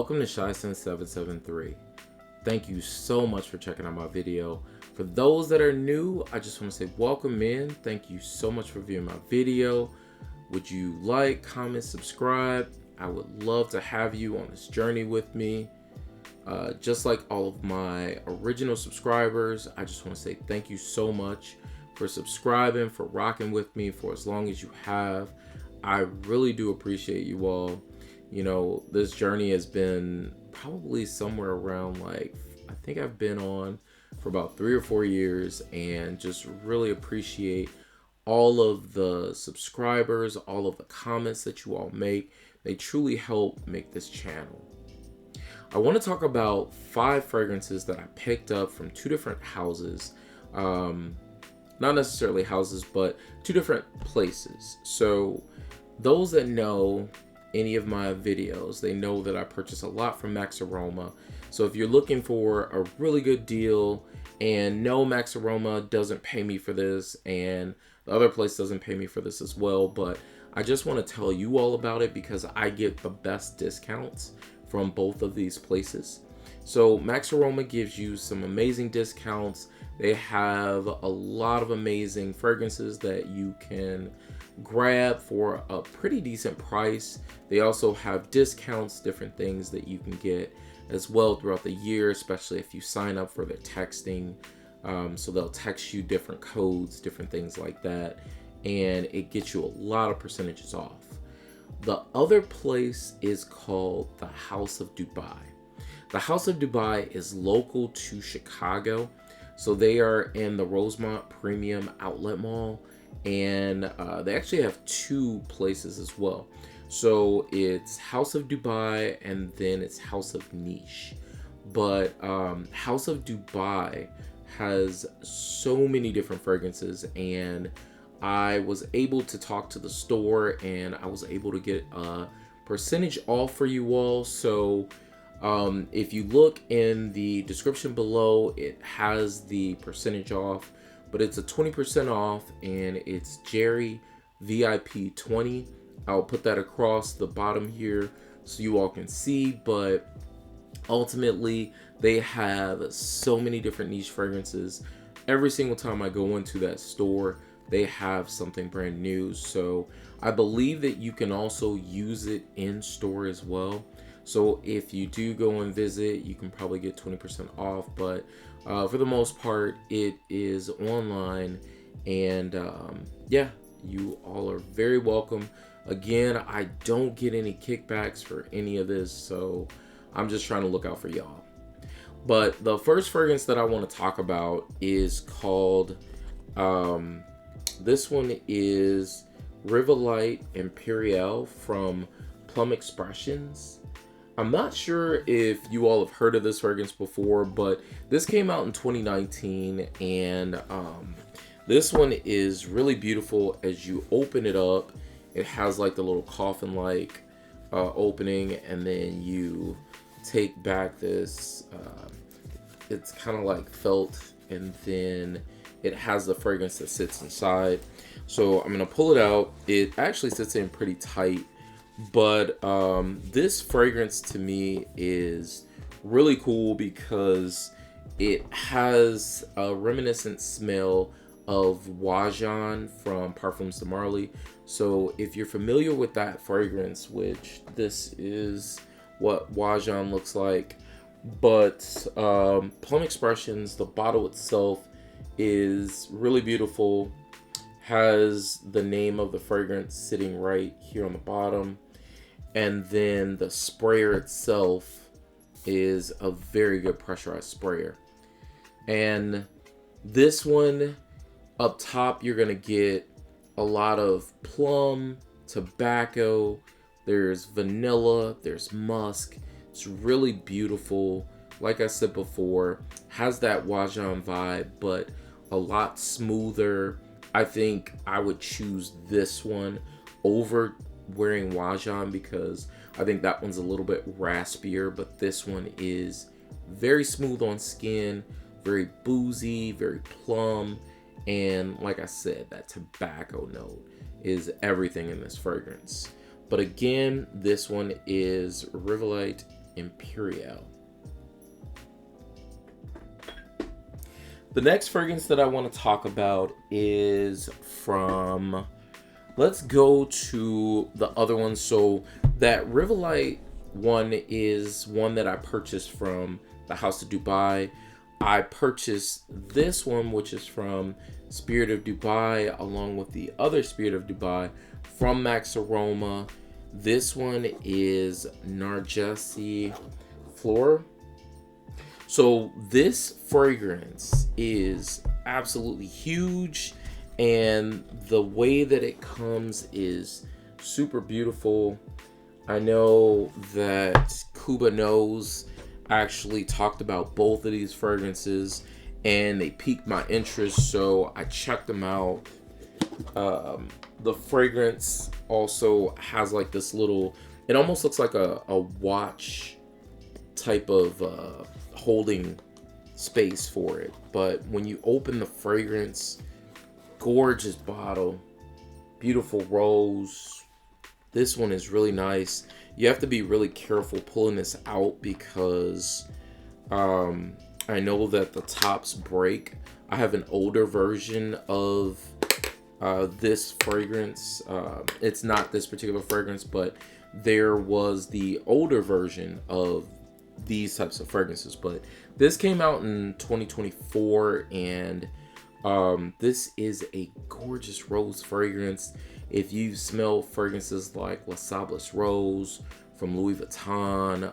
Welcome to Shysen773. Thank you so much for checking out my video. For those that are new, I just want to say welcome in. Thank you so much for viewing my video. Would you like, comment, subscribe? I would love to have you on this journey with me. Just like all of my original subscribers, I just want to say thank you so much for subscribing, for rocking with me for as long as you have. I really do appreciate you all. You know, this journey has been probably somewhere around, like, I think I've been on for about 3 or 4 years, and just really appreciate all of the subscribers, all of the comments that you all make. They truly help make this channel. I want to talk about 5 fragrances that I picked up from 2 different houses. Not necessarily houses, but 2 different places. So those that know any of my videos, they know that I purchase a lot from Maxaroma. So if you're looking for a really good deal, and no, Maxaroma doesn't pay me for this, and the other place doesn't pay me for this as well, but I just want to tell you all about it because I get the best discounts from both of these places. So Maxaroma gives you some amazing discounts. They have a lot of amazing fragrances that you can grab for a pretty decent price. They also have discounts, different things that you can get as well throughout the year, especially if you sign up for their texting. So they'll text you different codes, different things like that, and it gets you a lot of percentages off. The other place is called the House of Dubai. The House of Dubai is local to Chicago. So they are in the Rosemont Premium Outlet Mall, and they actually have 2 places as well. So it's House of Dubai and then it's House of Niche. But House of Dubai has so many different fragrances, and I was able to talk to the store and I was able to get a percentage off for you all. So if you look in the description below, it has the percentage off, but it's a 20% off, and it's Jerry VIP 20. I'll put that across the bottom here so you all can see, but ultimately they have so many different niche fragrances. Every single time I go into that store, they have something brand new. So I believe that you can also use it in store as well. So if you do go and visit, you can probably get 20% off, but for the most part, it is online, and yeah, you all are very welcome. Again, I don't get any kickbacks for any of this, so I'm just trying to look out for y'all. But the first fragrance that I want to talk about is called, this one is Rivalite Imperiale from Plume Expressions. I'm not sure if you all have heard of this fragrance before, but this came out in 2019, and this one is really beautiful. As you open it up, it has like the little coffin-like opening, and then you take back this, it's kind of like felt, and then it has the fragrance that sits inside. So I'm gonna pull it out. It actually sits in pretty tight. But this fragrance to me is really cool because it has a reminiscent smell of Wajan from Parfums de Marly. So if you're familiar with that fragrance, which this is what Wajan looks like, but Plume Expressions, the bottle itself is really beautiful, has the name of the fragrance sitting right here on the bottom. And then the sprayer itself is a very good pressurized sprayer. And this one up top, you're going to get a lot of plum, tobacco, there's vanilla, there's musk. It's really beautiful. Like I said before, has that Wajan vibe, but a lot smoother. I think I would choose this one over wearing Wajan because I think that one's a little bit raspier, but this one is very smooth on skin, very boozy, very plum, and like I said, that tobacco note is everything in this fragrance. But again, this one is Rivalite Imperiale. The next fragrance that I want to talk about is from, let's go to the other one. So that Rivalite one is one that I purchased from the House of Dubai. I purchased this one, which is from Spirit of Dubai, along with the other Spirit of Dubai from Maxaroma. This one is Narjesi Fleur. So this fragrance is absolutely huge, and the way that it comes is super beautiful. I know that Kuba Knows actually talked about both of these fragrances, and they piqued my interest, so I checked them out. The fragrance also has like this little, it almost looks like a watch type of holding space for it, but when you open the fragrance, gorgeous bottle, beautiful rose. This one is really nice. You have to be really careful pulling this out because I know that the tops break. I have an older version of this fragrance. It's not this particular fragrance, but there was the older version of these types of fragrances, but this came out in 2024, and this is a gorgeous rose fragrance. If you smell fragrances like La Sablis Rose from Louis Vuitton,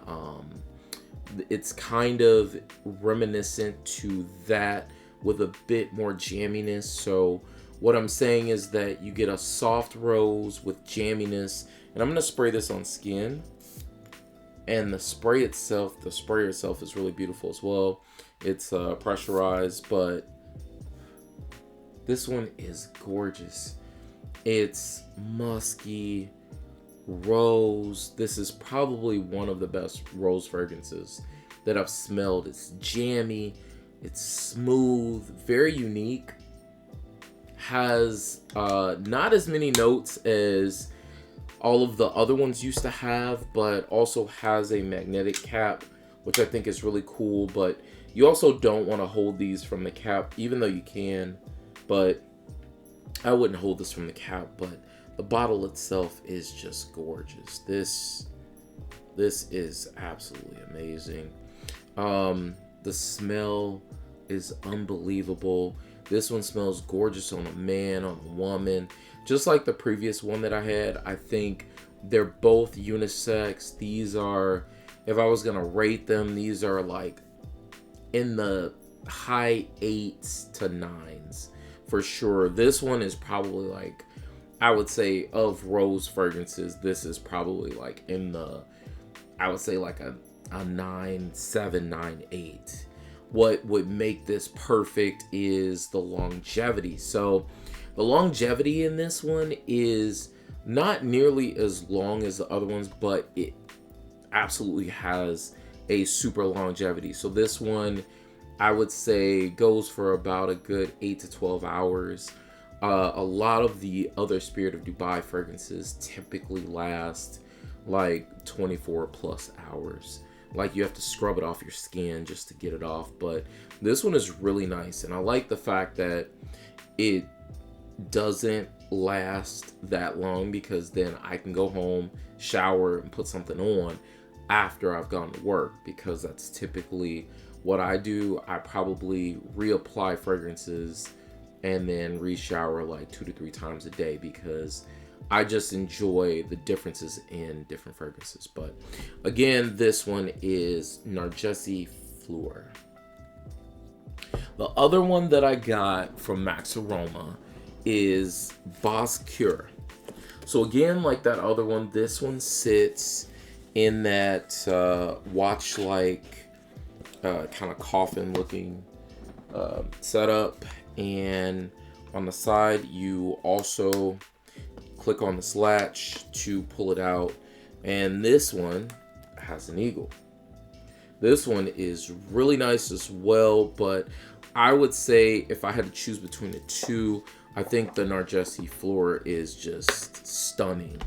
it's kind of reminiscent to that with a bit more jamminess. So what I'm saying is that you get a soft rose with jamminess, and I'm going to spray this on skin. And the sprayer itself is really beautiful as well. It's pressurized, but this one is gorgeous. It's musky, rose. This is probably one of the best rose fragrances that I've smelled. It's jammy, it's smooth, very unique. Has not as many notes as all of the other ones used to have, but also has a magnetic cap, which I think is really cool. But you also don't want to hold these from the cap, even though you can, but I wouldn't hold this from the cap. But the bottle itself is just gorgeous. This is absolutely amazing. The smell is unbelievable. This one smells gorgeous on a man, on a woman. Just like the previous one that I had, I think they're both unisex. These are, if I was going to rate them, these are like in the high 8s to 9s for sure. This one is probably like, I would say of rose fragrances, this is probably like in the, I would say like a 9.7, 9.8. What would make this perfect is the longevity. So the longevity in this one is not nearly as long as the other ones, but it absolutely has a super longevity. So this one, I would say, goes for about a good 8 to 12 hours. A lot of the other Spirit of Dubai fragrances typically last like 24 plus hours. Like you have to scrub it off your skin just to get it off. But this one is really nice, and I like the fact that it doesn't last that long, because then I can go home, shower, and put something on after I've gone to work, because that's typically what I do. I probably reapply fragrances and then re-shower like 2 to 3 times a day, because I just enjoy the differences in different fragrances. But again, this one is Narjesi Fleur. The other one that I got from Maxaroma is Baz Cuir. So again, like that other one, this one sits in that watch-like kind of coffin-looking setup, and on the side you also click on this latch to pull it out, and this one has an eagle. This one is really nice as well, but I would say if I had to choose between the two, I think the Narjesi Fleur is just stunning.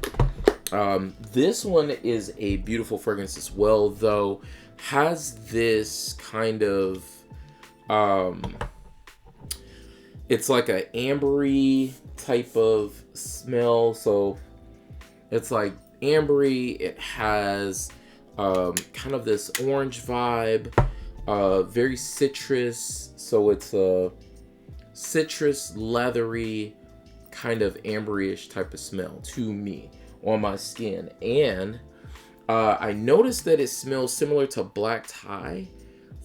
This one is a beautiful fragrance as well, though. Has this kind of, it's like an ambery type of smell. So it's like ambery. It has kind of this orange vibe, very citrus. So it's a citrus, leathery, kind of amberyish type of smell to me on my skin. And I noticed that it smells similar to black tie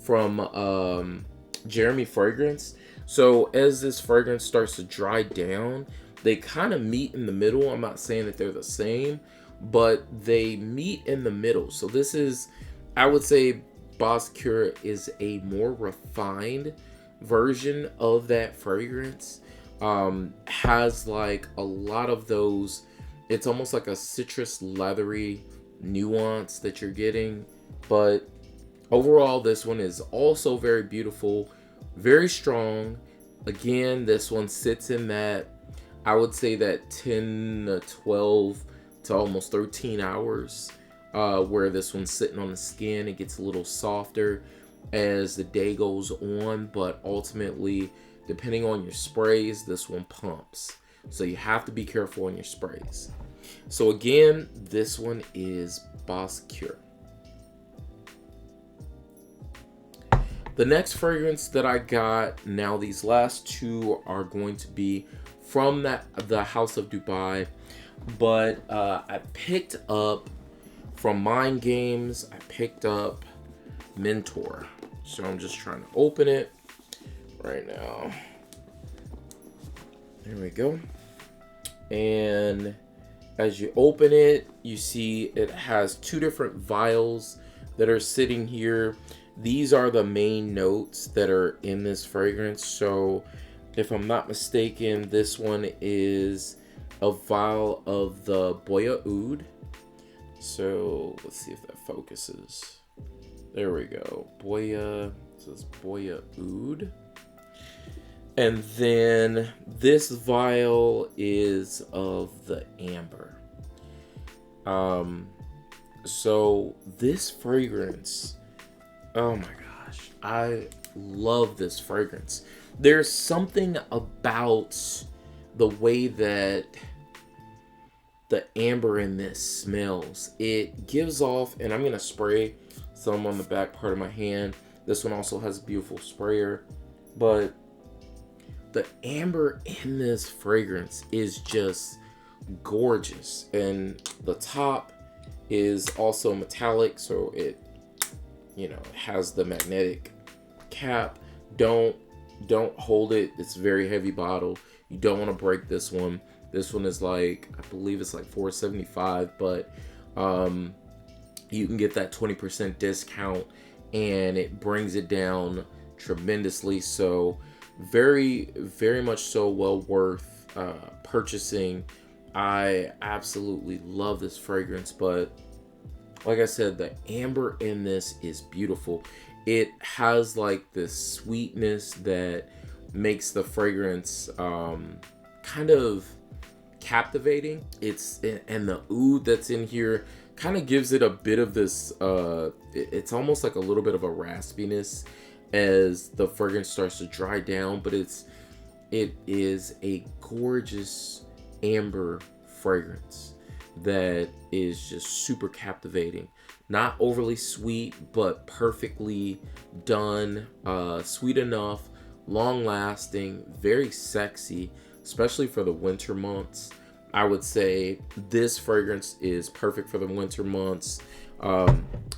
from Jeremy fragrance. So as this fragrance starts to dry down, they kind of meet in the middle. I'm not saying that they're the same, but they meet in the middle. So this is, I would say, Baz Cuir is a more refined version of that fragrance. Has like a lot of those, it's almost like a citrus leathery nuance that you're getting. But overall, this one is also very beautiful, very strong. Again, this one sits in that, I would say, that 10 to 12 to almost 13 hours, where this one's sitting on the skin. It gets a little softer as the day goes on, but ultimately, depending on your sprays, this one pumps. So you have to be careful on your sprays. So again, this one is Baz Cuir. The next fragrance that I got, now these last two are going to be from the House of Dubai, but I picked up from Mind Games, I picked up Mentor. So I'm just trying to open it right now. There we go. And as you open it, you see it has two different vials that are sitting here. These are the main notes that are in this fragrance. So if I'm not mistaken, this one is a vial of the Boya Oud. So let's see if that focuses. There we go. Boya, this is Boya Oud. And then this vial is of the amber. So this fragrance, oh my gosh, I love this fragrance. There's something about the way that the amber in this smells. It gives off, and I'm gonna spray some on the back part of my hand. This one also has a beautiful sprayer, but the amber in this fragrance is just gorgeous. And the top is also metallic, so it, you know, has the magnetic cap. Don't hold it. It's a very heavy bottle. You don't want to break this one. This one is like, I believe it's like $4.75, but you can get that 20% discount, and it brings it down tremendously. So very, very much so well worth purchasing. I absolutely love this fragrance, but like I said, the amber in this is beautiful. It has like this sweetness that makes the fragrance kind of captivating. And the oud that's in here kind of gives it a bit of this, it's almost like a little bit of a raspiness as the fragrance starts to dry down, but it is a gorgeous amber fragrance that is just super captivating. Not overly sweet, but perfectly done, sweet enough, long lasting, very sexy, especially for the winter months. I would say this fragrance is perfect for the winter months.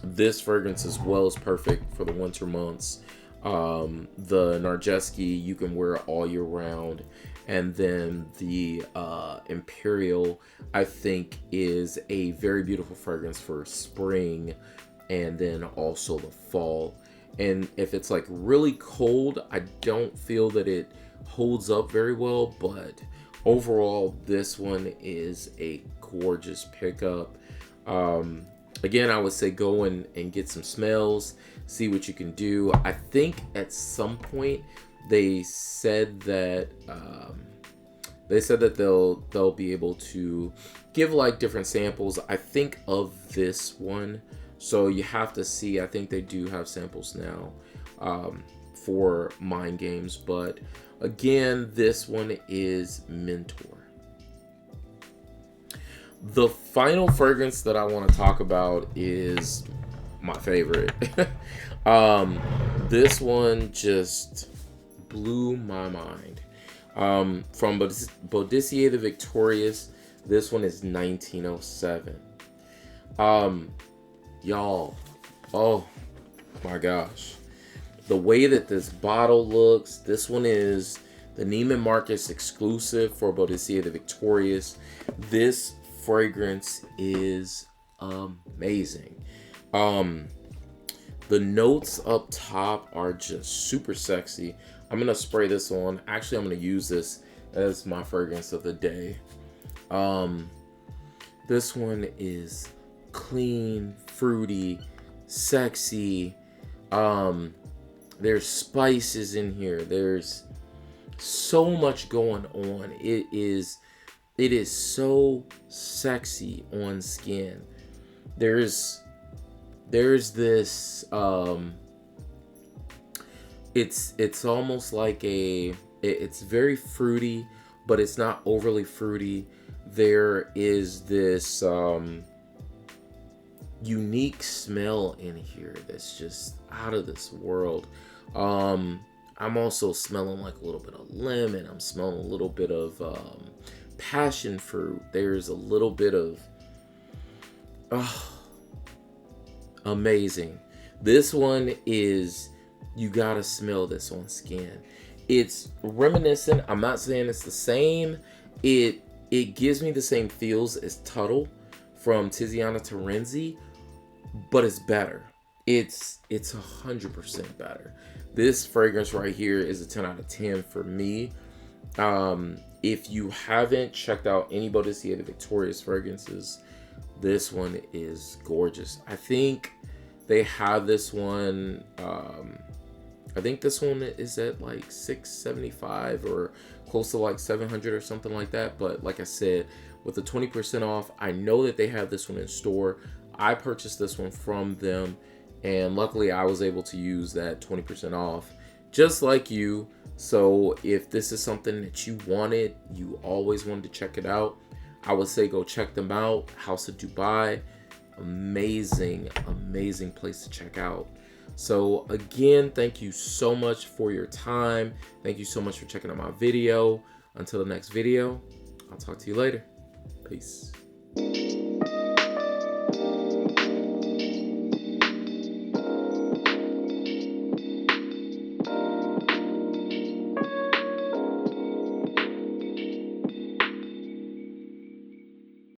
This fragrance as well is perfect for the winter months. The Narjesi, you can wear it all year round. And then the Imperiale, I think, is a very beautiful fragrance for spring and then also the fall. And if it's like really cold, I don't feel that it holds up very well, but overall, this one is a gorgeous pickup. Again, I would say go and get some smells, see what you can do. I think at some point they said that They said that they'll be able to give like different samples, I think, of this one. So you have to see. I think they do have samples now for Mind Games, but again, this one is Mentor. The final fragrance that I want to talk about is my favorite. This one just blew my mind. From Baudissier the Victorious. This one is 1907. Y'all, oh my gosh, the way that this bottle looks. This one is the Neiman Marcus exclusive for Baudissier the Victorious. This fragrance is amazing. The notes up top are just super sexy. I'm gonna spray this on. Actually, I'm gonna use this as my fragrance of the day. This one is clean, fruity, sexy. There's spices in here. There's so much going on. It is so sexy on skin. There's this it's almost like it's very fruity, but it's not overly fruity. There is this unique smell in here that's just out of this world. I'm also smelling like a little bit of lemon. I'm smelling a little bit of passion fruit. There's a little bit of amazing. This one is, you gotta smell this on skin. It's reminiscent. I'm not saying it's the same. It gives me the same feels as Tuttle from Tiziana Terenzi, but it's better. It's 100% better. This fragrance right here is a 10 out of 10 for me. If you haven't checked out any Baudissier the Victorious fragrances, this one is gorgeous. I think they have this one. I think this one is at like $675 or close to like $700 or something like that. But like I said, with the 20% off, I know that they have this one in store. I purchased this one from them, and luckily I was able to use that 20% off just like you. So if this is something that you wanted, you always wanted to check it out, I would say go check them out. House of Dubai, amazing place to check out. So again, thank you so much for your time. Thank you so much for checking out my video. Until the next video, I'll talk to you later. Peace.